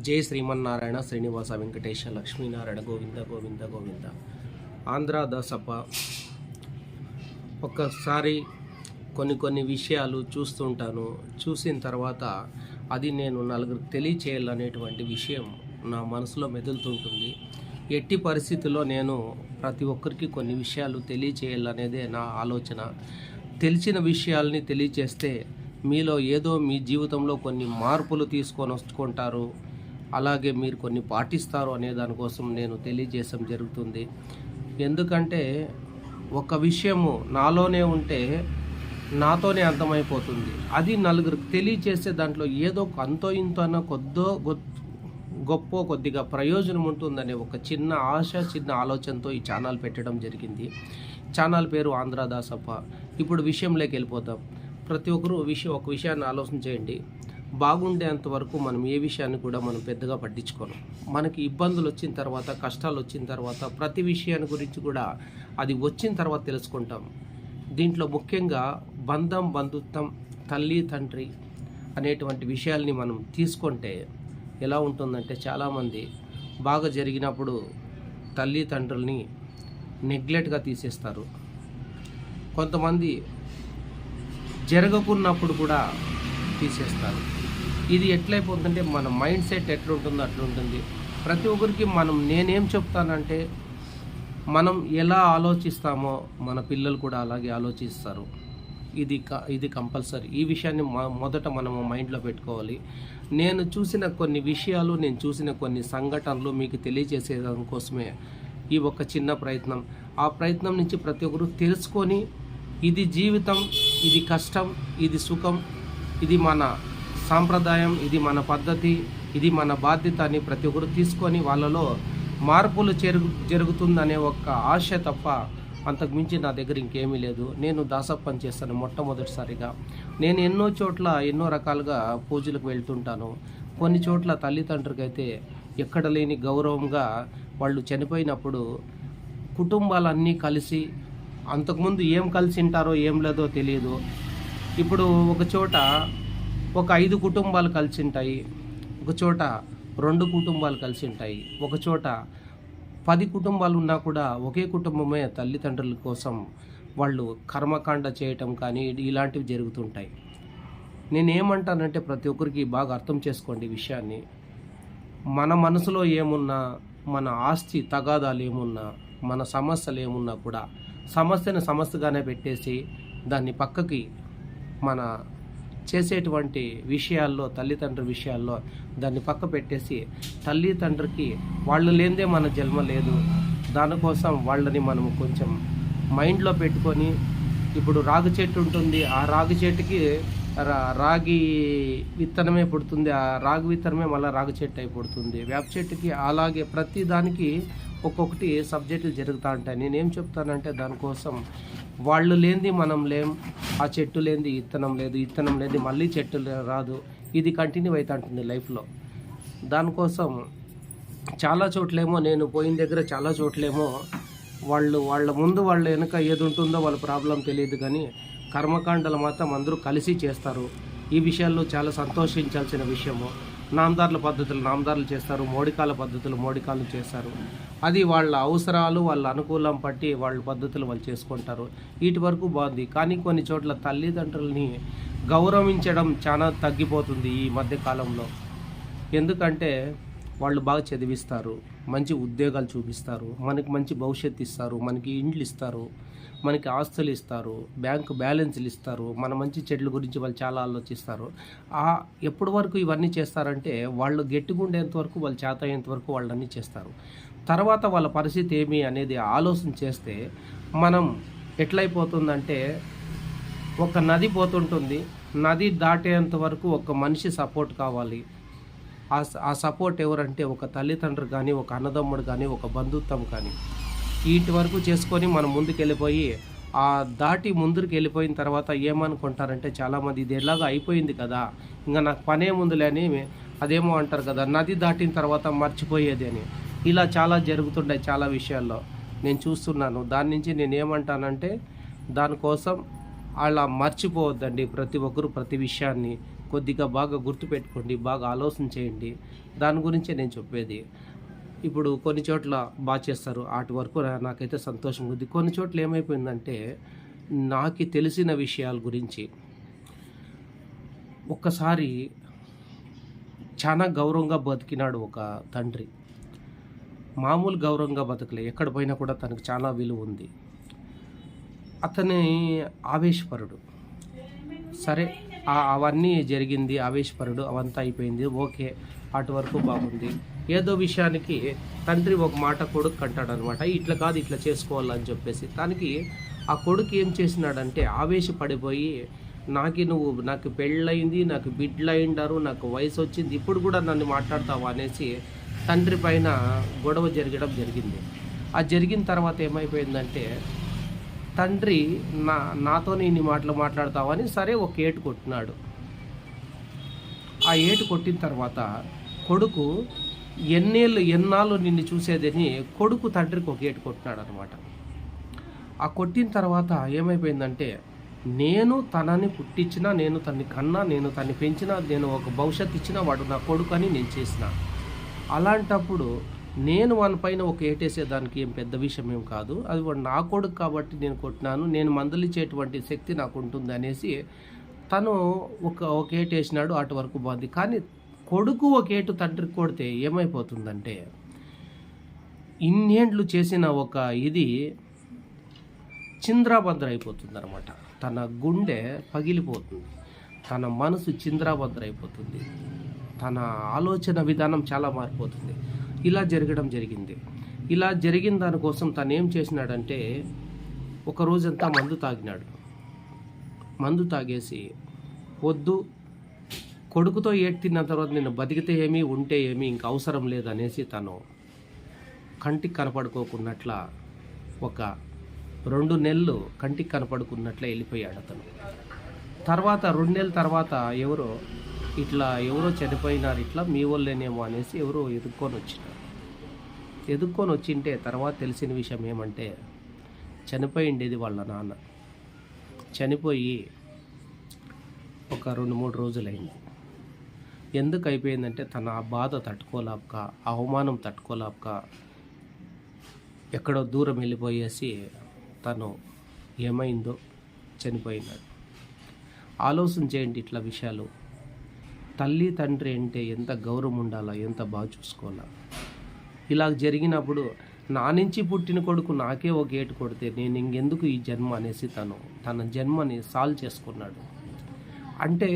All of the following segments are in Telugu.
జై శ్రీమన్నారాయణ శ్రీనివాస వెంకటేశ లక్ష్మీనారాయణ గోవింద గోవింద గోవింద. ఆంధ్ర దసప ఒక్కసారి కొన్ని విషయాలు చూస్తుంటాను. చూసిన తర్వాత అది నేను నలుగురికి తెలియచేయాలనేటువంటి విషయం నా మనసులో మెదులుతుంటుంది. ఎట్టి పరిస్థితుల్లో నేను ప్రతి ఒక్కరికి కొన్ని విషయాలు తెలియచేయాలనేదే నా ఆలోచన. తెలిసిన విషయాల్ని తెలియచేస్తే మీలో ఏదో మీ జీవితంలో కొన్ని మార్పులు తీసుకొని వచ్చుకుంటారు, అలాగే మీరు కొన్ని పాటిస్తారు అనే దానికోసం నేను తెలియజేయడం జరుగుతుంది. ఎందుకంటే ఒక విషయము నాలోనే ఉంటే నాతోనే అంతమైపోతుంది. అది నలుగురికి తెలియచేస్తే దాంట్లో ఏదో అంతో ఇంతోనో కొద్దిగా ప్రయోజనం ఉంటుందనే ఒక చిన్న ఆశ, చిన్న ఆలోచనతో ఈ ఛానల్ పెట్టడం జరిగింది. ఛానల్ పేరు ఆంధ్ర దాసప్ప. ఇప్పుడు విషయంలోకి వెళ్ళిపోతాం. ప్రతి ఒక్కరూ ఒక విషయాన్ని ఆలోచన చేయండి. బాగుండేంత వరకు మనం ఏ విషయాన్ని కూడా మనం పెద్దగా పట్టించుకోను. మనకి ఇబ్బందులు వచ్చిన తర్వాత, కష్టాలు వచ్చిన తర్వాత ప్రతి విషయాన్ని గురించి కూడా అది వచ్చిన తర్వాత తెలుసుకుంటాం. దీంట్లో ముఖ్యంగా బంధుత్వం, తల్లి తండ్రి అనేటువంటి విషయాల్ని మనం తీసుకుంటే ఎలా ఉంటుందంటే, చాలామంది బాగా జరిగినప్పుడు తల్లి తండ్రుల్ని నెగ్లెక్ట్గా తీసేస్తారు. కొంతమంది జరగకున్నప్పుడు కూడా తీసేస్తారు. ఇది ఎట్లయిపోతుందంటే మన మైండ్ సెట్ ఎట్లుంటుందో అట్లుంటుంది. ప్రతి ఒక్కరికి నేనేం చెప్తానంటే, మనం ఎలా ఆలోచిస్తామో మన పిల్లలు కూడా అలాగే ఆలోచిస్తారు. ఇది కంపల్సరీ. ఈ విషయాన్ని మొదట మనము మైండ్లో పెట్టుకోవాలి. నేను చూసిన కొన్ని విషయాలు, నేను చూసిన కొన్ని సంఘటనలు మీకు తెలియజేసేదానికోసమే ఈ ఒక చిన్న ప్రయత్నం. ఆ ప్రయత్నం నుంచి ప్రతి ఒక్కరు తెలుసుకొని, ఇది జీవితం, ఇది కష్టం, ఇది సుఖం, ఇది మన సాంప్రదాయం, ఇది మన పద్ధతి, ఇది మన బాధ్యత అని ప్రతి ఒక్కరు తీసుకొని వాళ్ళలో మార్పులు జరుగుతుందనే ఒక ఆశ తప్ప అంతకుమించి నా దగ్గర ఇంకేమీ లేదు. నేను దాసప్పని చేస్తాను మొట్టమొదటిసారిగా. నేను ఎన్నో చోట్ల ఎన్నో రకాలుగా పూజలకు వెళ్తుంటాను. కొన్ని చోట్ల తల్లిదండ్రులకి అయితే ఎక్కడ లేని గౌరవంగా వాళ్ళు చనిపోయినప్పుడు కుటుంబాలన్నీ కలిసి, అంతకుముందు ఏం కలిసి ఉంటారో ఏం లేదో తెలియదు. ఇప్పుడు ఒక చోట ఒక 5 కుటుంబాలు కలిసి ఉంటాయి, ఒక చోట 2 కుటుంబాలు కలిసి ఉంటాయి, ఒక చోట 10 కుటుంబాలు ఉన్నా కూడా ఒకే కుటుంబమే తల్లిదండ్రుల కోసం వాళ్ళు కర్మకాండ చేయటం కానీ ఇలాంటివి జరుగుతుంటాయి. నేనేమంటానంటే, ప్రతి ఒక్కరికి బాగా అర్థం చేసుకోండి ఈ విషయాన్ని. మన మనసులో ఏమున్నా, మన ఆస్తి తగాదాలు ఏమున్నా, మన సమస్యలు ఏమున్నా కూడా సమస్యను సమస్యగానే పెట్టేసి దాన్ని పక్కకి మన చేసేటువంటి విషయాల్లో, తల్లిదండ్రుల విషయాల్లో దాన్ని పక్క పెట్టేసి, తల్లిదండ్రికి వాళ్ళు లేనిదే మన జన్మ లేదు, దానికోసం వాళ్ళని మనము కొంచెం మైండ్లో పెట్టుకొని, ఇప్పుడు రాగి చెట్టు ఉంటుంది, ఆ రాగి చెట్టుకి రాగి విత్తనమే పుడుతుంది, ఆ రాగి విత్తనమే మళ్ళీ రాగి చెట్టు అయి పుడుతుంది. వేప చెట్టుకి అలాగే ప్రతి దానికి ఒక్కొక్కటి సబ్జెక్టులు జరుగుతూ ఉంటాయి. నేనేం చెప్తానంటే, దానికోసం వాళ్ళు లేనిది మనం లేం, ఆ చెట్టు లేనిది ఇత్తనం లేదు, ఇత్తనం లేనిది మళ్ళీ చెట్టు రాదు. ఇది కంటిన్యూ అవుతూ ఉంటుంది లైఫ్లో. దానికోసం చాలా చోట్లేమో, నేను పోయిన దగ్గర చాలా చోట్లేమో వాళ్ళ ముందు వాళ్ళ వెనుక ఏది ఉంటుందో వాళ్ళ ప్రాబ్లం తెలియదు, కానీ కర్మకాండలు మాత్రం అందరూ కలిసి చేస్తారు. ఈ విషయాల్లో చాలా సంతోషించాల్సిన విషయము. నామదారుల పద్ధతులు నామదారులు చేస్తారు, మోడికాల పద్ధతులు మోడికాలు చేస్తారు. అది వాళ్ళ అవసరాలు, వాళ్ళ అనుకూలం పట్టి వాళ్ళ పద్ధతులు వాళ్ళు చేసుకుంటారు. వీటి వరకు బాగుంది. కానీ కొన్ని చోట్ల తల్లిదండ్రులని గౌరవించడం చాలా తగ్గిపోతుంది ఈ మధ్యకాలంలో. ఎందుకంటే వాళ్ళు బాగా చదివిస్తారు, మంచి ఉద్యోగాలు చూపిస్తారు, మనకి మంచి భవిష్యత్తు ఇస్తారు, మనకి ఇండ్లు ఇస్తారు, మనకి ఆస్తులు ఇస్తారు, బ్యాంకు బ్యాలెన్స్లు ఇస్తారు, మన మంచి చెడ్ల గురించి వాళ్ళు చాలా ఆలోచిస్తారు. ఎప్పటి వరకు ఇవన్నీ చేస్తారంటే, వాళ్ళు గట్టిగుండేంత వరకు, వాళ్ళు చేత అయ్యేంత వరకు వాళ్ళన్నీ చేస్తారు. తర్వాత వాళ్ళ పరిస్థితి ఏమి అనేది ఆలోచన చేస్తే మనం ఎట్లయిపోతుందంటే, ఒక నది పోతుంటుంది, నది దాటేంత వరకు ఒక మనిషి సపోర్ట్ కావాలి. ఆ సపోర్ట్ ఎవరంటే ఒక తల్లిదండ్రులు కానీ, ఒక అన్నదమ్ముడు కానీ, ఒక బంధుత్వం కానీ. వీటి వరకు చేసుకొని మనం ముందుకు వెళ్ళిపోయి, ఆ దాటి ముందుకు వెళ్ళిపోయిన తర్వాత ఏమనుకుంటారంటే చాలామంది, ఇది ఎలాగో అయిపోయింది కదా, ఇంకా నాకు పనే ముందులే అని అదేమో అంటారు కదా, నది దాటిన తర్వాత మర్చిపోయేది అని. ఇలా చాలా జరుగుతుంటాయి చాలా విషయాల్లో, నేను చూస్తున్నాను. దాని నుంచి నేనేమంటానంటే, దానికోసం అలా మర్చిపోవద్దండి. ప్రతి ఒక్కరు ప్రతి విషయాన్ని కొద్దిగా బాగా గుర్తుపెట్టుకోండి, బాగా ఆలోచన చేయండి. దాని గురించే నేను చెప్పేది. ఇప్పుడు కొన్ని చోట్ల చేస్తారు. ఆటి వరకు నాకైతే సంతోషంగా ఉంది. కొన్ని చోట్ల ఏమైపోయిందంటే, నాకు తెలిసిన విషయాల గురించి ఒక్కసారి చాలా గౌరవంగా బతికినాడు ఒక తండ్రి. మామూలు గౌరవంగా బతకలే, ఎక్కడ పోయినా కూడా తనకు చాలా విలువ ఉంది. అతని ఆవేశపరుడు. సరే, అవన్నీ జరిగింది, ఆవేశపరుడు, అవంతా అయిపోయింది, ఓకే, అటు వరకు బాగుంది. ఏదో విషయానికి తండ్రి ఒక మాట కొడుకు అంటాడనమాట, ఇట్లా కాదు ఇట్లా చేసుకోవాలని చెప్పేసి. దానికి ఆ కొడుకు ఏం చేసినాడంటే ఆవేశపడిపోయి, నాకు పెళ్ళయింది, నాకు బిడ్డలు అయిండారు, నాకు వయసు వచ్చింది, ఇప్పుడు కూడా నన్ను మాట్లాడతావా అనేసి తండ్రి పైన గొడవ జరిగింది. ఆ జరిగిన తర్వాత ఏమైపోయిందంటే, తండ్రి నాతో ఇన్ని మాటలు మాట్లాడతావని సరే ఒక ఏటు కొట్టినాడు. ఆ ఏటు కొట్టిన తర్వాత కొడుకు ఎన్నాళ్ళు నిన్ను చూసేదని కొడుకు తండ్రికి ఒక ఏటు కొట్టినాడు అనమాట. ఆ కొట్టిన తర్వాత ఏమైపోయిందంటే, నేను తనని పుట్టించిన, నేను తన్ని కన్నా, నేను తన్ని పెంచిన, నేను ఒక భవిష్యత్తు ఇచ్చిన వాడు నా కొడుకు అని నేను చేసిన. అలాంటప్పుడు నేను వాని పైన ఒక ఏటేసేదానికి ఏం పెద్ద విషయం ఏం కాదు. అది వాడు నా కొడుకు కాబట్టి నేను కొట్టినాను, నేను మందలించేటువంటి శక్తి నాకు ఉంటుంది అనేసి తను ఒక ఏటేసినాడు. అటు వరకు బాగుంది. కానీ కొడుకు ఒక ఏటు తండ్రికి కొడితే ఏమైపోతుందంటే, ఇన్నేండ్లు చేసిన ఒక ఇది చింద్రాభద్ర అయిపోతుంది అనమాట. తన గుండె పగిలిపోతుంది, తన మనసు చింద్రాభద్ర అయిపోతుంది, తన ఆలోచన విధానం చాలా మారిపోతుంది. ఇలా జరిగింది. ఇలా జరిగిన దానికోసం తను ఏం చేసినాడంటే, ఒక రోజంతా మందు తాగేసి వద్దు, కొడుకుతో ఏటి తిన్న తర్వాత నేను బతికితే ఏమి, ఉంటే ఏమి, ఇంక అవసరం లేదనేసి తను కంటికి కనపడుకోకున్నట్ల ఒక 2 నెలలు కంటికి కనపడుకున్నట్లే వెళ్ళిపోయాడు అతను. తర్వాత 2 నెలల తర్వాత ఎవరో చనిపోయినారు, ఇట్లా మీ వాళ్ళేనేమో అనేసి ఎవరో ఎదుక్కొని వచ్చింటే తర్వాత తెలిసిన విషయం ఏమంటే, చనిపోయిండేది వాళ్ళ నాన్న. చనిపోయి ఒక 2-3 రోజులైంది. ఎందుకు అయిపోయిందంటే, తన ఆ బాధ తట్టుకోలేక, అవమానం తట్టుకోలేక ఎక్కడో దూరం వెళ్ళిపోయేసి తను ఏమైందో చనిపోయినాడు. ఆలోచన చేయండి ఇట్లా విషయాలు. తల్లి తండ్రి అంటే ఎంత గౌరవం ఉండాలా, ఎంత బాగా చూసుకోవాలా. ఇలా జరిగినప్పుడు నా నుంచి పుట్టిన కొడుకు నాకే ఒక ఏటు కొడితే నేను ఇంకెందుకు ఈ జన్మ అనేసి తన జన్మని సాల్వ్ చేసుకున్నాడు. అంటే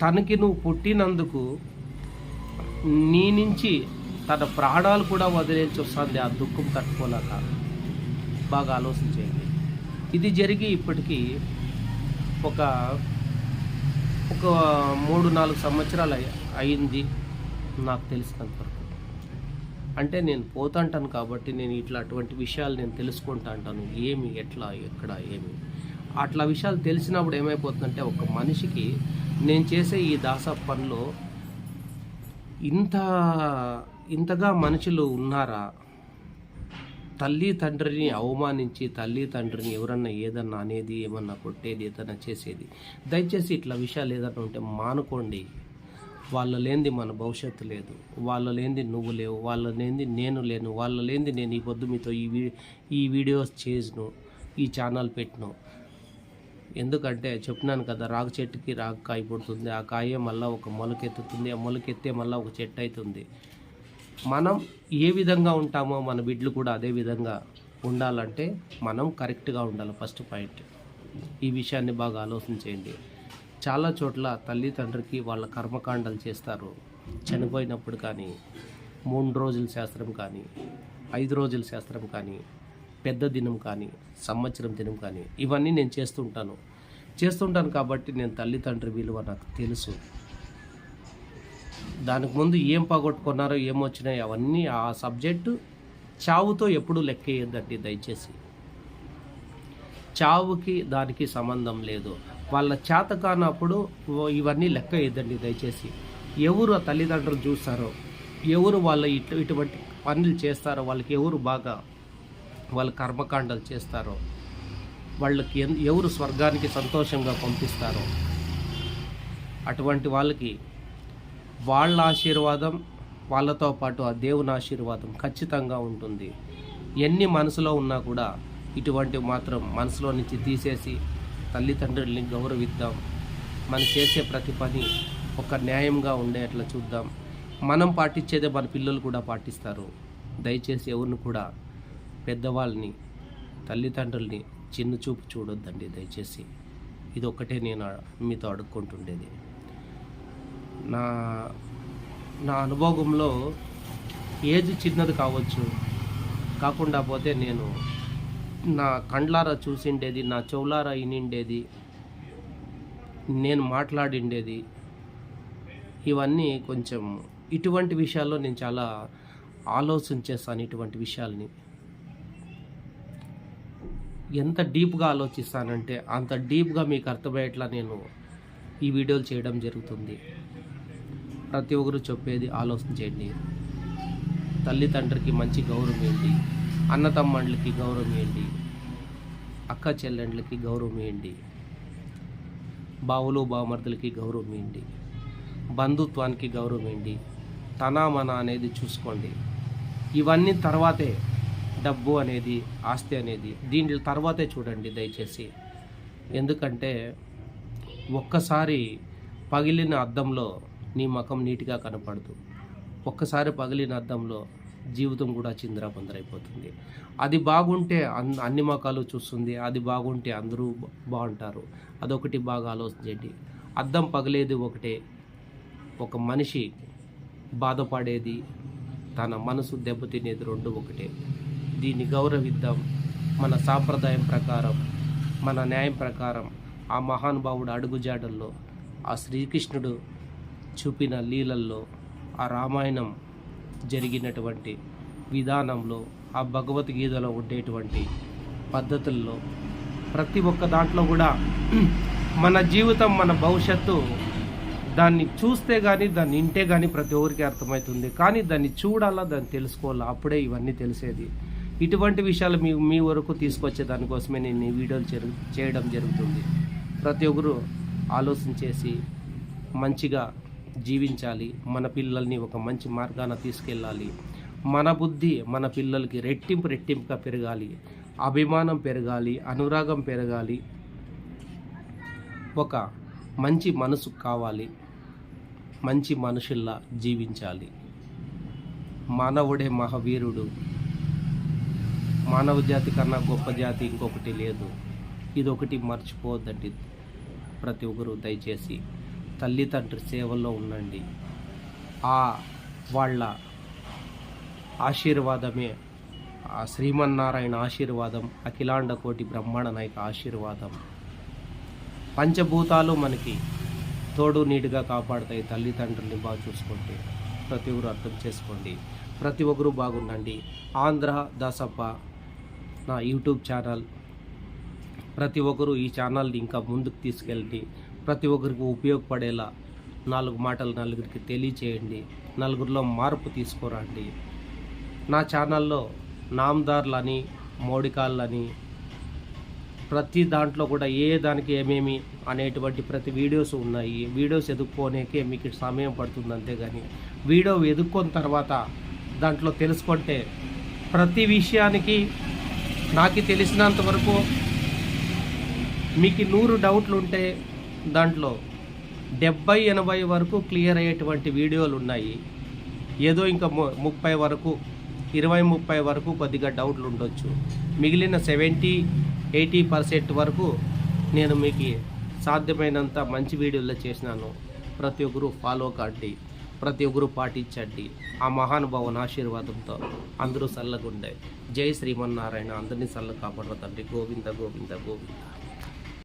తనకి నువ్వు పుట్టినందుకు నీ నుంచి తన ప్రాణాలు కూడా వదిలేసి వస్తుంది, ఆ దుఃఖం తట్టుకోలేక. బాగా ఆలోచించేయండి. ఇది జరిగి ఇప్పటికీ ఒక 3-4 సంవత్సరాలు అయింది నాకు తెలిసినంత వరకు. అంటే నేను పోతుంటాను కాబట్టి నేను అటువంటి విషయాలు నేను తెలుసుకుంటా అంటాను, ఏమి, ఎట్లా, ఎక్కడ, ఏమి. అట్లా విషయాలు తెలిసినప్పుడు ఏమైపోతుందంటే, ఒక మనిషికి నేను చేసే ఈ దాస పనిలో ఇంతగా మనుషులు ఉన్నారా? తల్లి తండ్రిని అవమానించి, తల్లి తండ్రిని ఎవరన్నా ఏదన్నా అనేది, ఏమన్నా కొట్టేది, ఏదన్నా చేసేది, దయచేసి ఇట్లా విషయాలు ఏదన్నా ఉంటే మానుకోండి. వాళ్ళ లేనిది మన భవిష్యత్తు లేదు, వాళ్ళ లేనిది నువ్వు లేవు, వాళ్ళ లేనిది నేను లేను, వాళ్ళ లేనిది నేను ఈ పొద్దు మీతో ఈ వీడియోస్ చేసిను, ఈ ఛానల్ పెట్టిను. ఎందుకంటే చెప్పినాను కదా, రాగి చెట్టుకి రాగి కాయ పుడుతుంది, ఆ కాయ మళ్ళీ ఒక మొలకెత్తుతుంది, ఆ మొలకెత్తే మళ్ళీ ఒక చెట్టు అవుతుంది. మనం ఏ విధంగా ఉంటామో మన బిడ్డలు కూడా అదే విధంగా ఉండాలంటే మనం కరెక్ట్గా ఉండాలి. First point. ఈ విషయాన్ని బాగా ఆలోచించేయండి. చాలా చోట్ల తల్లి తండ్రికి వాళ్ళ కర్మకాండాలు చేస్తారు. చనిపోయినప్పుడు కానీ, 3 రోజుల శాస్త్రం కానీ, 5 రోజుల శాస్త్రం కానీ, పెద్ద దినం కానీ, సంవత్సరం దినం కానీ, ఇవన్నీ నేను చేస్తుంటాను కాబట్టి నేను తల్లి తండ్రి విలువ నాకు తెలుసు. దానికి ముందు ఏం పోగొట్టుకున్నారో, ఏమొచ్చినాయో అవన్నీ ఆ సబ్జెక్టు చావుతో ఎప్పుడూ లెక్కేయద్దండి దయచేసి. చావుకి దానికి సంబంధం లేదు. వాళ్ళ చేత కానప్పుడు ఇవన్నీ లెక్క వేయద్దండి దయచేసి. ఎవరు ఆ తల్లిదండ్రులు చూస్తారో, ఎవరు వాళ్ళ ఇటువంటి పనులు చేస్తారో, వాళ్ళకి ఎవరు బాగా వాళ్ళ కర్మకాండాలు చేస్తారో, వాళ్ళకి ఎవరు స్వర్గానికి సంతోషంగా పంపిస్తారో అటువంటి వాళ్ళకి వాళ్ళ ఆశీర్వాదం, వాళ్ళతో పాటు ఆ దేవుని ఆశీర్వాదం ఖచ్చితంగా ఉంటుంది. ఎన్ని మనసులో ఉన్నా కూడా ఇటువంటివి మాత్రం మనసులో నుంచి తీసేసి తల్లిదండ్రుల్ని గౌరవిద్దాం. మనం చేసే ప్రతి పని ఒక న్యాయంగా ఉండేట్లా చూద్దాం. మనం పాటించేదే మన పిల్లలు కూడా పాటిస్తారు. దయచేసి ఎవరిని కూడా పెద్దవాళ్ళని, తల్లిదండ్రుల్ని చిన్న చూపు చూడొద్దండి దయచేసి. ఇది ఒక్కటే నేను మీతో అడుక్కుంటుండేది. నా అనుభవంలో ఏజ్ చిన్నది కావచ్చు, కాకుండా పోతే నేను నా కండ్లారా చూసిండేది, నా చెవులారా వినిండేది, నేను మాట్లాడిండేది, ఇవన్నీ కొంచెం ఇటువంటి విషయాల్లో నేను చాలా ఆలోచన చేస్తాను. ఇటువంటి విషయాల్ని ఎంత డీప్గా ఆలోచిస్తానంటే అంత డీప్గా మీకు అర్థమయ్యేట్లా నేను ఈ వీడియోలు చేయడం జరుగుతుంది. ప్రతి ఒక్కరు చెప్పేది ఆలోచన చేయండి. తల్లిదండ్రికి మంచి గౌరవం ఇవ్వండి, అన్నతమ్ముళ్ళకి గౌరవం ఇవ్వండి, అక్క చెల్లెండ్లకి గౌరవం ఇవ్వండి, బావులు బామర్దులకి గౌరవం ఇవ్వండి, బంధుత్వానికి గౌరవం ఇవ్వండి, తన మన అనేది చూసుకోండి. ఇవన్నీ తర్వాతే డబ్బు అనేది, ఆస్తి అనేది, దీంట్లో తర్వాతే చూడండి దయచేసి. ఎందుకంటే ఒక్కసారి పగిలిన అద్దంలో నీ ముఖం నీట్గా కనపడదు. ఒక్కసారి పగిలిన అద్దంలో జీవితం కూడా చిందరబందరైపోతుంది. అది బాగుంటే అన్ని ముఖాలు చూస్తుంది, అది బాగుంటే అందరూ బాగుంటారు. అదొకటి బాగా ఆలోచించండి. అద్దం పగిలేది ఒకటే, ఒక మనిషి బాధపడేది, తన మనసు దెబ్బతినేది రెండు ఒకటే. దీన్ని గౌరవిద్దాం. మన సాంప్రదాయం ప్రకారం, మన న్యాయం ప్రకారం, ఆ మహానుభావుడు అడుగుజాడల్లో, ఆ శ్రీకృష్ణుడు చూపిన లీలల్లో, ఆ రామాయణం జరిగినటువంటి విధానంలో, ఆ భగవద్గీతలో ఉండేటువంటి పద్ధతుల్లో, ప్రతి ఒక్క దాంట్లో కూడా మన జీవితం, మన భవిష్యత్తు దాన్ని చూస్తే కానీ, దాన్ని వింటే కానీ ప్రతి ఒక్కరికి అర్థమవుతుంది. కానీ దాన్ని చూడాలా, దాన్ని తెలుసుకోవాలా, అప్పుడే ఇవన్నీ తెలిసేది. ఇటువంటి విషయాలు మీ వరకు తీసుకొచ్చే దానికోసమే నేను ఈ వీడియోలు చేయడం జరుగుతుంది. ప్రతి ఒక్కరు ఆలోచన చేసి మంచిగా జీవించాలి. మన పిల్లల్ని ఒక మంచి మార్గాన తీసుకెళ్ళాలి. మన బుద్ధి మన పిల్లలకి రెట్టింపుగా పెరగాలి. అభిమానం పెరగాలి, అనురాగం పెరగాలి, ఒక మంచి మనసు కావాలి, మంచి మనుషుల్లా జీవించాలి. మానవుడే మహావీరుడు. మానవ జాతి కన్నా గొప్ప జాతి ఇంకొకటి లేదు. ఇదొకటి మర్చిపోవద్దండి. ప్రతి ఒక్కరు దయచేసి తల్లిదండ్రి సేవల్లో ఉండండి. వాళ్ళ ఆశీర్వాదమే, ఆ శ్రీమన్నారాయణ ఆశీర్వాదం, అఖిలాండ కోటి బ్రహ్మాండ నాయక ఆశీర్వాదం. పంచభూతాలు మనకి తోడు నీటిగా కాపాడుతాయి తల్లిదండ్రుల్ని బాగా చూసుకుంటే. ప్రతి ఒక్కరు అర్థం చేసుకోండి. ప్రతి ఒక్కరు బాగుండండి. ఆంధ్ర దాసప్ప నా యూట్యూబ్ ఛానల్, ప్రతి ఒక్కరు ఈ ఛానల్ని ఇంకా ముందుకు తీసుకెళ్ళండి. ప్రతి ఒక్కరికి ఉపయోగపడేలా 4 మాటలు నలుగురికి తెలియచేయండి. నలుగురిలో మార్పు తీసుకురండి. నా ఛానల్లో నామదార్లని, మోడికాళ్ళని, ప్రతి దాంట్లో కూడా ఏ దానికి ఏమేమి అనేటువంటి ప్రతి వీడియోస్ ఉన్నాయి. వీడియోస్ ఎదుక్కోనేకే మీకు సమయం పడుతుంది. అంతేగాని వీడియో ఎదుక్కొని తర్వాత దాంట్లో తెలుసుకుంటే ప్రతి విషయానికి నాకు తెలిసినంత వరకు మీకు 100 డౌట్లు ఉంటే దాంట్లో 70-80 వరకు క్లియర్ అయ్యేటువంటి వీడియోలు ఉన్నాయి. ఏదో ఇంకా 30 వరకు, 20-30 వరకు కొద్దిగా డౌట్లు ఉండొచ్చు. మిగిలిన 70-80% వరకు నేను మీకు సాధ్యమైనంత మంచి వీడియోలో చేసినాను. ప్రతి ఒక్కరు ఫాలో కాండి, ప్రతి ఒక్కరు పాటించండి. ఆ మహానుభావుని ఆశీర్వాదంతో అందరూ చల్లగుండే. జై శ్రీమన్నారాయణ. అందరినీ చల్ల కాపాడతండి. గోవింద గోవింద గోవింద.